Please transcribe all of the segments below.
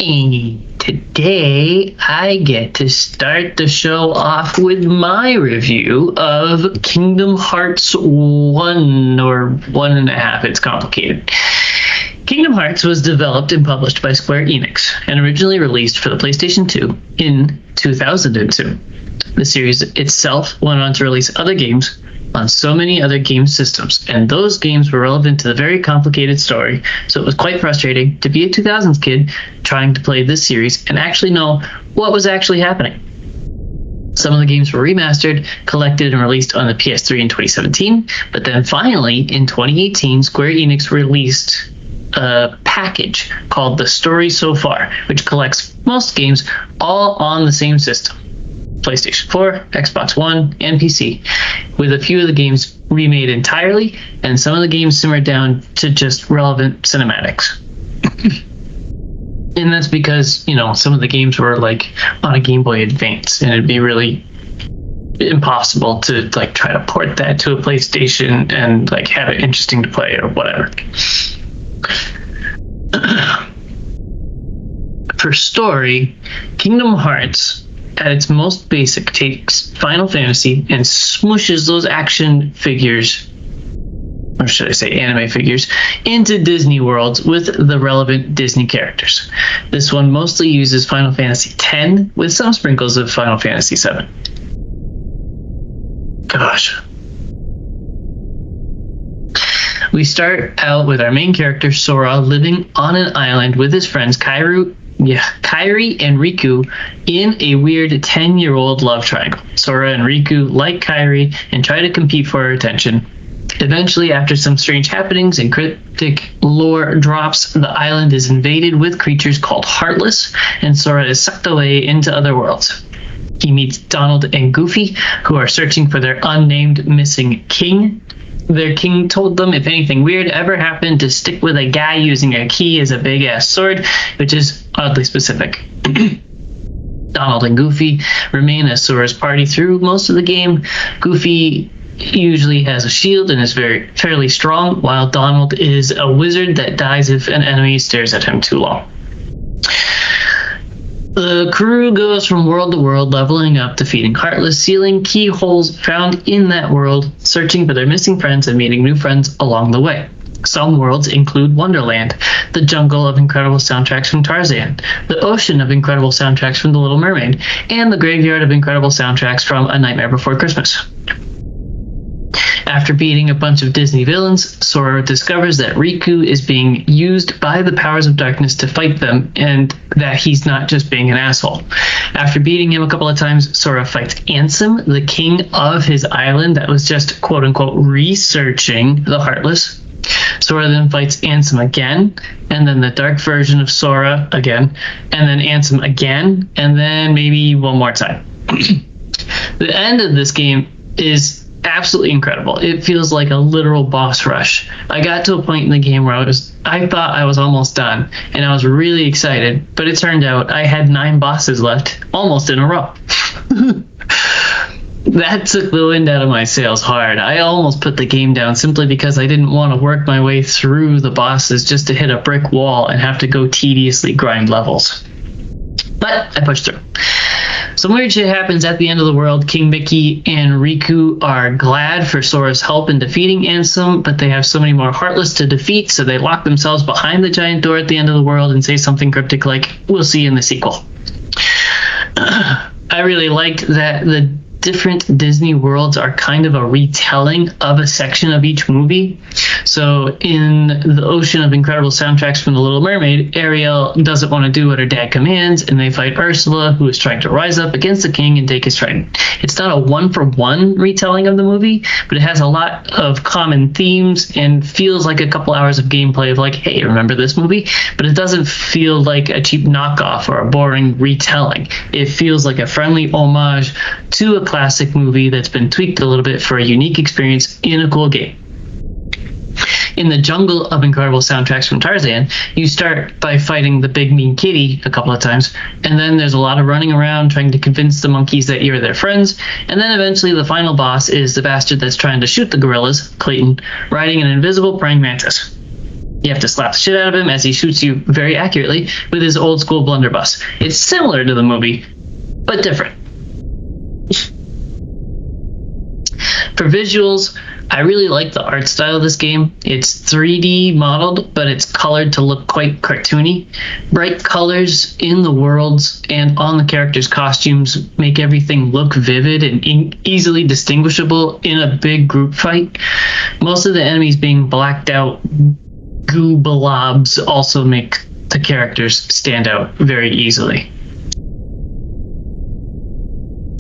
And today I get to start the show off with my review of Kingdom Hearts 1 or 1.5. It's complicated. Kingdom Hearts was developed and published by Square Enix and originally released for the PlayStation 2 in 2002. The series itself went on to release other games on so many other game systems, and those games were relevant to the very complicated story, so it was quite frustrating to be a 2000s kid trying to play this series and actually know what was actually happening. Some of the games were remastered, collected, and released on the PS3 in 2017, but then finally, in 2018, Square Enix released a package called The Story So Far, which collects most games all on the same system. PlayStation 4, Xbox One, and PC, with a few of the games remade entirely, and some of the games simmered down to just relevant cinematics. And that's because, some of the games were like on a Game Boy Advance, and it'd be really impossible to try to port that to a PlayStation and have it interesting to play or whatever. For story, Kingdom Hearts at its most basic takes Final Fantasy and smooshes those action figures, or should I say anime figures, into Disney worlds with the relevant Disney characters. This one mostly uses Final Fantasy X with some sprinkles of Final Fantasy VII. Gosh. We start out with our main character, Sora, living on an island with his friends Kairi and Riku in a weird 10-year-old love triangle. Sora and Riku like Kairi and try to compete for her attention. Eventually, after some strange happenings and cryptic lore drops, the island is invaded with creatures called Heartless, and Sora is sucked away into other worlds. He meets Donald and Goofy, who are searching for their unnamed missing king. Their king told them if anything weird ever happened to stick with a guy using a key as a big-ass sword, which is oddly specific. Donald and Goofy remain as Sora's party through most of the game. Goofy usually has a shield and is fairly strong, while Donald is a wizard that dies if an enemy stares at him too long. The crew goes from world to world, leveling up, defeating Heartless, sealing keyholes found in that world, searching for their missing friends, and meeting new friends along the way. Some worlds include Wonderland, the jungle of incredible soundtracks from Tarzan, the ocean of incredible soundtracks from The Little Mermaid, and the graveyard of incredible soundtracks from A Nightmare Before Christmas. After beating a bunch of Disney villains, Sora discovers that Riku is being used by the powers of darkness to fight them, and that he's not just being an asshole. After beating him a couple of times, Sora fights Ansem, the king of his island that was just quote-unquote researching the Heartless. Sora then fights Ansem again, and then the dark version of Sora again, and then Ansem again, and then maybe one more time. The end of this game is absolutely incredible. It feels like a literal boss rush. I got to a point in the game where I thought I was almost done, and I was really excited, but it turned out I had 9 bosses left, almost in a row. That took the wind out of my sails hard. I almost put the game down simply because I didn't want to work my way through the bosses just to hit a brick wall and have to go tediously grind levels. But I pushed through. Some weird shit happens at the end of the world. King Mickey and Riku are glad for Sora's help in defeating Ansem, but they have so many more Heartless to defeat, so they lock themselves behind the giant door at the end of the world and say something cryptic like, "We'll see you in the sequel." I really liked that the different Disney worlds are kind of a retelling of a section of each movie. So in the ocean of incredible soundtracks from The Little Mermaid, Ariel doesn't want to do what her dad commands, and they fight Ursula, who is trying to rise up against the king and take his trident. It's not a one-for-one retelling of the movie, but it has a lot of common themes and feels like a couple hours of gameplay of hey, remember this movie? But it doesn't feel like a cheap knockoff or a boring retelling. It feels like a friendly homage to a classic movie that's been tweaked a little bit for a unique experience in a cool game. In the jungle of incredible soundtracks from Tarzan, you start by fighting the big mean kitty a couple of times, and then there's a lot of running around trying to convince the monkeys that you're their friends, and then eventually the final boss is the bastard that's trying to shoot the gorillas, Clayton, riding an invisible praying mantis. You have to slap the shit out of him as he shoots you very accurately with his old school blunderbuss. It's similar to the movie, but different. For visuals, I really like the art style of this game. It's 3D modeled, but it's colored to look quite cartoony. Bright colors in the worlds and on the characters' costumes make everything look vivid and easily distinguishable in a big group fight. Most of the enemies being blacked out goo blobs also make the characters stand out very easily.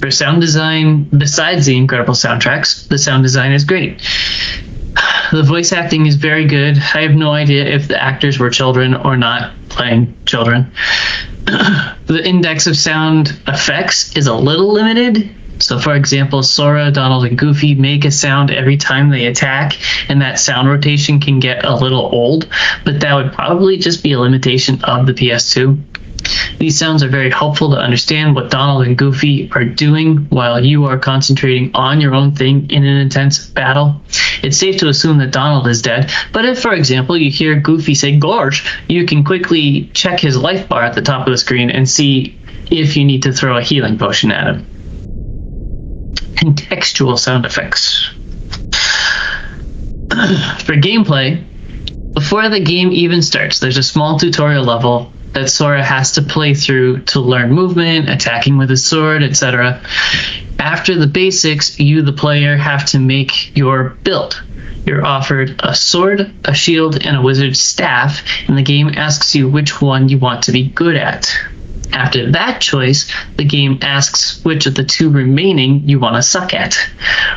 For sound design, besides the incredible soundtracks, the sound design is great. The voice acting is very good. I have no idea if the actors were children or not playing children. The index of sound effects is a little limited. So for example, Sora, Donald, and Goofy make a sound every time they attack, and that sound rotation can get a little old, but that would probably just be a limitation of the PS2. These sounds are very helpful to understand what Donald and Goofy are doing while you are concentrating on your own thing in an intense battle. It's safe to assume that Donald is dead, but if, for example, you hear Goofy say "Gorsh," you can quickly check his life bar at the top of the screen and see if you need to throw a healing potion at him. Contextual sound effects. For gameplay, before the game even starts, there's a small tutorial level that Sora has to play through to learn movement, attacking with his sword, etc. After the basics, you, the player, have to make your build. You're offered a sword, a shield, and a wizard's staff, and the game asks you which one you want to be good at. After that choice, the game asks which of the two remaining you want to suck at.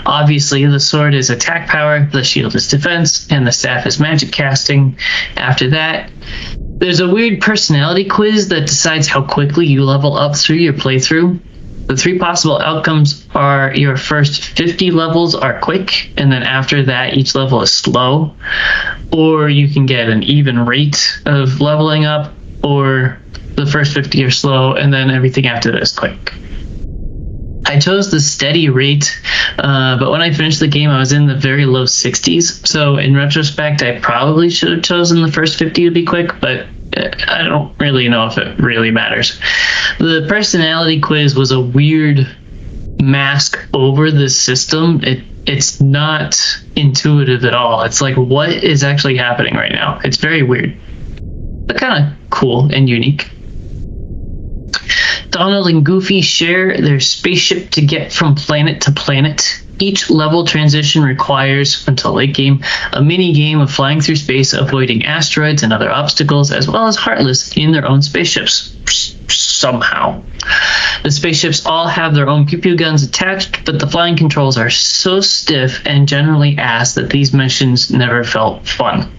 Obviously, the sword is attack power, the shield is defense, and the staff is magic casting. After that, there's a weird personality quiz that decides how quickly you level up through your playthrough. The three possible outcomes are your first 50 levels are quick, and then after that each level is slow. Or you can get an even rate of leveling up, or the first 50 are slow, and then everything after that is quick. I chose the steady rate, but when I finished the game, I was in the very low 60s. So in retrospect, I probably should have chosen the first 50 to be quick, but I don't really know if it really matters. The personality quiz was a weird mask over the system. It's not intuitive at all. It's like, what is actually happening right now? It's very weird, but kind of cool and unique. Donald and Goofy share their spaceship to get from planet to planet. Each level transition requires, until late game, a mini game of flying through space, avoiding asteroids and other obstacles, as well as Heartless in their own spaceships. Somehow. The spaceships all have their own pew-pew guns attached, but the flying controls are so stiff and generally ass that these missions never felt fun.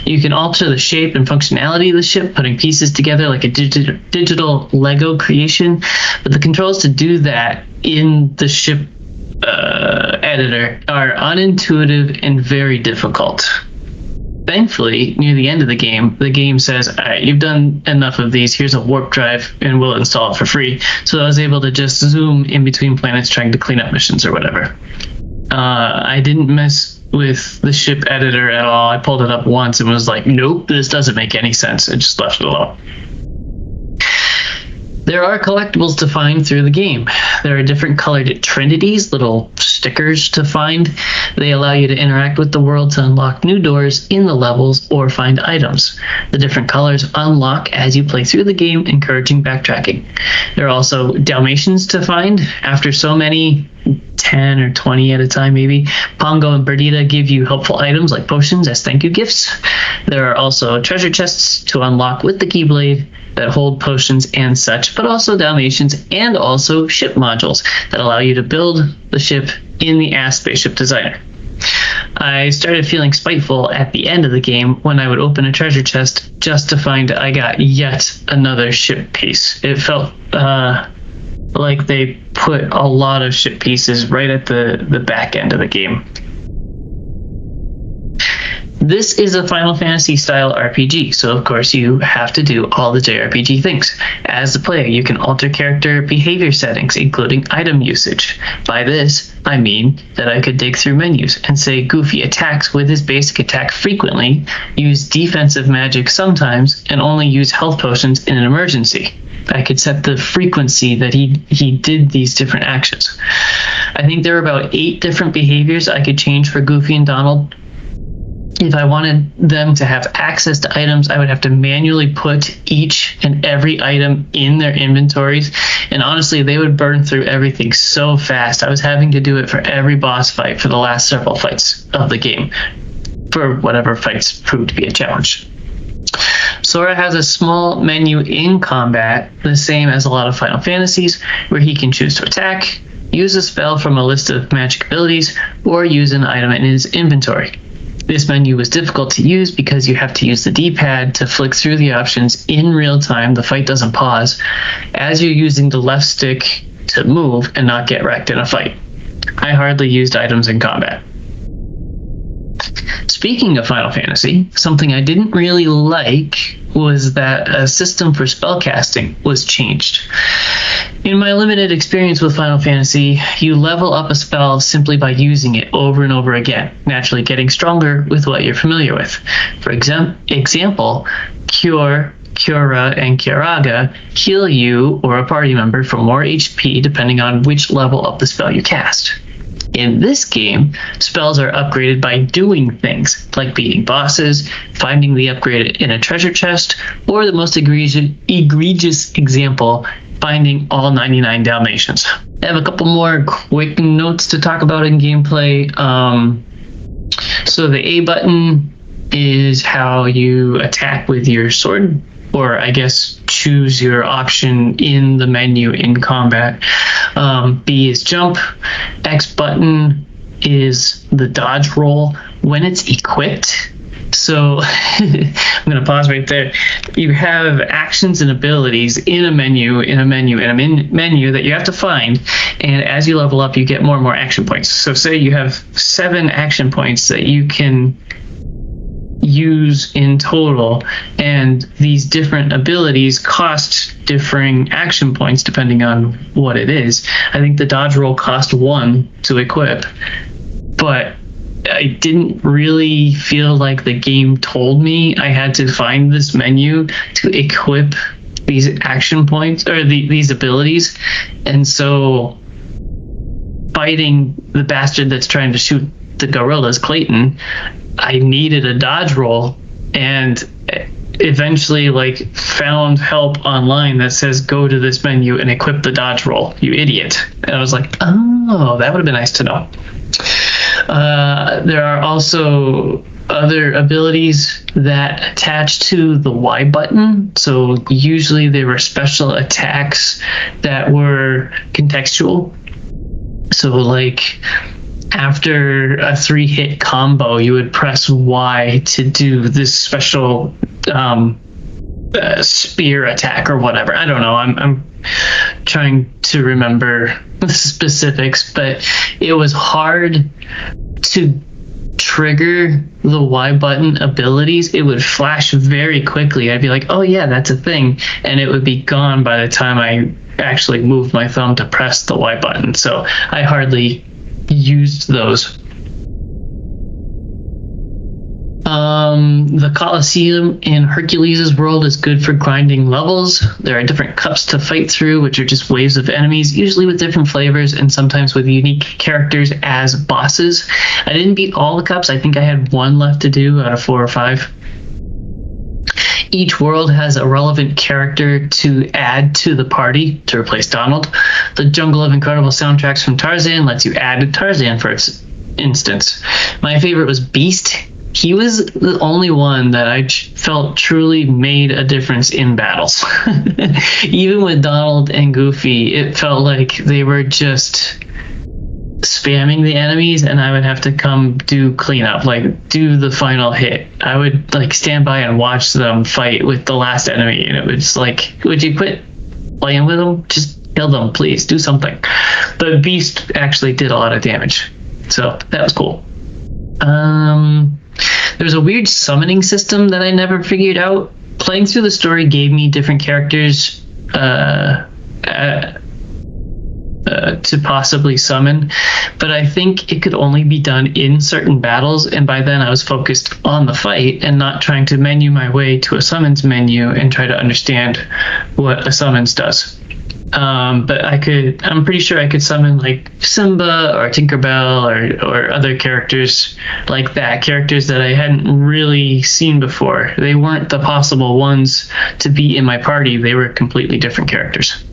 You can alter the shape and functionality of the ship, putting pieces together like a digital Lego creation, but the controls to do that in the ship editor are unintuitive and very difficult. Thankfully, near the end of the game says, all right, you've done enough of these, here's a warp drive, and we'll install it for free. So I was able to just zoom in between planets trying to clean up missions or whatever. I didn't mess with the ship editor at all. I pulled it up once and was like, nope, this doesn't make any sense. I just left it alone. There are collectibles to find through the game. There are different colored trinities, little stickers to find. They allow you to interact with the world to unlock new doors in the levels or find items. The different colors unlock as you play through the game, encouraging backtracking. There are also Dalmatians to find. After so many, 10 or 20 at a time maybe, Pongo and Perdita give you helpful items like potions as thank you gifts. There are also treasure chests to unlock with the Keyblade that hold potions and such, but also Dalmatians and also ship modules that allow you to build the ship in the Ass Spaceship Designer. I started feeling spiteful at the end of the game when I would open a treasure chest just to find I got yet another ship piece. It felt like they put a lot of ship pieces right at the back end of the game. This is a Final Fantasy style RPG, so of course you have to do all the JRPG things. As the player, you can alter character behavior settings, including item usage. By this, I mean that I could dig through menus and say Goofy attacks with his basic attack frequently, use defensive magic sometimes, and only use health potions in an emergency. I could set the frequency that he did these different actions. I think there are about 8 different behaviors I could change for Goofy and Donald. If I wanted them to have access to items, I would have to manually put each and every item in their inventories. And honestly, they would burn through everything so fast. I was having to do it for every boss fight for the last several fights of the game, for whatever fights proved to be a challenge. Sora has a small menu in combat, the same as a lot of Final Fantasies, where he can choose to attack, use a spell from a list of magic abilities, or use an item in his inventory. This menu was difficult to use because you have to use the D-pad to flick through the options in real time. The fight doesn't pause as you're using the left stick to move and not get wrecked in a fight. I hardly used items in combat. Speaking of Final Fantasy, something I didn't really like was that a system for spellcasting was changed. In my limited experience with Final Fantasy, you level up a spell simply by using it over and over again, naturally getting stronger with what you're familiar with. For example, Cure, Cura, and Curaga heal you or a party member for more HP depending on which level of the spell you cast. In this game, spells are upgraded by doing things, like beating bosses, finding the upgrade in a treasure chest, or the most egregious example, finding all 99 Dalmatians. I have a couple more quick notes to talk about in gameplay. So the A button is how you attack with your sword, or I guess choose your option in the menu in combat. B is jump. X button is the dodge roll when it's equipped. So I'm going to pause right there. You have actions and abilities in a menu that you have to find, and as you level up, you get more and more action points. So say you have 7 action points that you can use in total, and these different abilities cost differing action points depending on what it is. I think the dodge roll cost 1 to equip, but I didn't really feel like the game told me I had to find this menu to equip these action points or these abilities. And so fighting the bastard that's trying to shoot the gorillas, Clayton, I needed a dodge roll, and eventually found help online that says go to this menu and equip the dodge roll, you idiot. And I was like, oh, that would have been nice to know. There are also other abilities that attach to the Y button. So usually they were special attacks that were contextual. So after a 3-hit combo, you would press Y to do this special spear attack or whatever. I don't know. I'm trying to remember the specifics, but it was hard to trigger the Y button abilities. It would flash very quickly. I'd be like, oh yeah, that's a thing. And it would be gone by the time I actually moved my thumb to press the Y button. So I hardly used those. The Colosseum in Hercules' world is good for grinding levels. There are different cups to fight through, which are just waves of enemies, usually with different flavors and sometimes with unique characters as bosses. I didn't beat all the cups. I think I had 1 left to do out of 4 or 5. Each world has a relevant character to add to the party to replace Donald. The Jungle of Incredible soundtracks from Tarzan lets you add Tarzan, for instance. My favorite was Beast. He was the only one that I felt truly made a difference in battles. Even with Donald and Goofy, it felt like they were just spamming the enemies, and I would have to come do cleanup, do the final hit. I would stand by and watch them fight with the last enemy, and it was would you quit playing with them? Just kill them, please. Do something. But Beast actually did a lot of damage, so that was cool. There's a weird summoning system that I never figured out. Playing through the story gave me different characters to possibly summon, but I think it could only be done in certain battles, and by then I was focused on the fight and not trying to menu my way to a summons menu and try to understand what a summons does. But I'm pretty sure I could summon like Simba or Tinkerbell or other characters like that, characters that I hadn't really seen before. They weren't the possible ones to be in my party. They were completely different characters.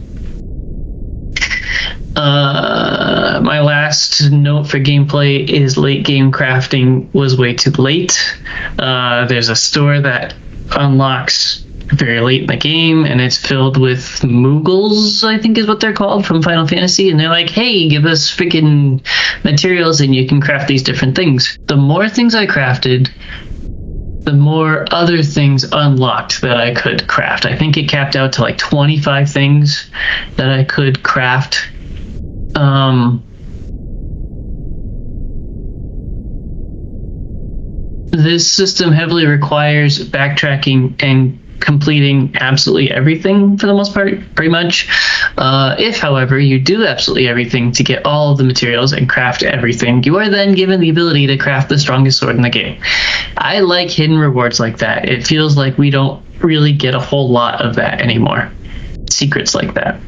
My last note for gameplay is late game crafting was way too late. There's a store that unlocks very late in the game, and it's filled with Moogles, I think is what they're called, from Final Fantasy, and they're like, hey, give us freaking materials and you can craft these different things. The more things I crafted, the more other things unlocked that I could craft. I think it capped out to like 25 things that I could craft. This system heavily requires backtracking and completing absolutely everything for the most part, pretty much. If, however, you do absolutely everything to get all of the materials and craft everything, you are then given the ability to craft the strongest sword in the game. I like hidden rewards like that. It feels like we don't really get a whole lot of that anymore. Secrets like that.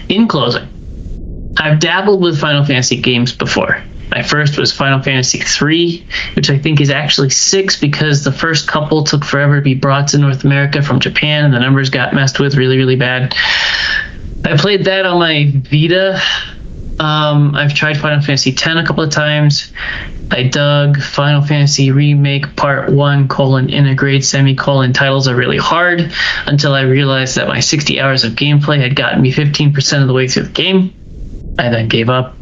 In closing, I've dabbled with Final Fantasy games before. My first was Final Fantasy III, which I think is actually 6 because the first couple took forever to be brought to North America from Japan and the numbers got messed with really, really bad. I played that on my Vita. I've tried Final Fantasy X a couple of times. I dug Final Fantasy Remake Part 1, integrate, titles are really hard until I realized that my 60 hours of gameplay had gotten me 15% of the way through the game. I then gave up.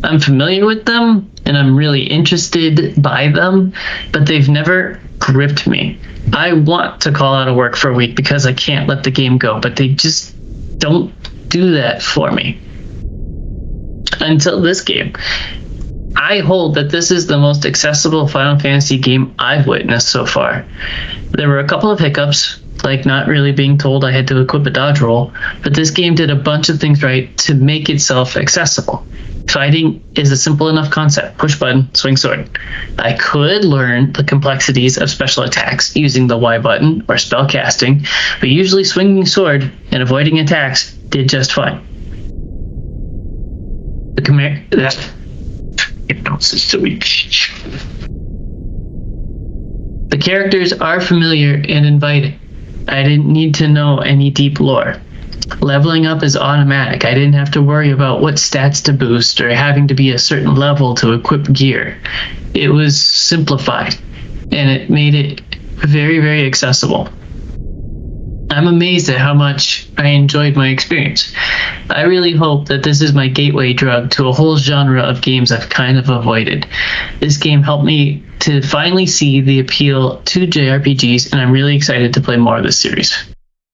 I'm familiar with them and I'm really interested by them, but they've never gripped me. I want to call out of work for a week because I can't let the game go, but they just don't do that for me. Until this game. I hold that this is the most accessible Final Fantasy game I've witnessed so far. There were a couple of hiccups, like not really being told I had to equip a dodge roll, but this game did a bunch of things right to make itself accessible. Fighting is a simple enough concept. Push button, swing sword. I could learn the complexities of special attacks using the Y button or spell casting, but usually swinging sword and avoiding attacks did just fine. The characters are familiar and inviting. I didn't need to know any deep lore. Leveling up is automatic. I didn't have to worry about what stats to boost or having to be a certain level to equip gear. It was simplified, and it made it very, very accessible. I'm amazed at how much I enjoyed my experience. I really hope that this is my gateway drug to a whole genre of games I've kind of avoided. This game helped me to finally see the appeal to JRPGs, and I'm really excited to play more of this series.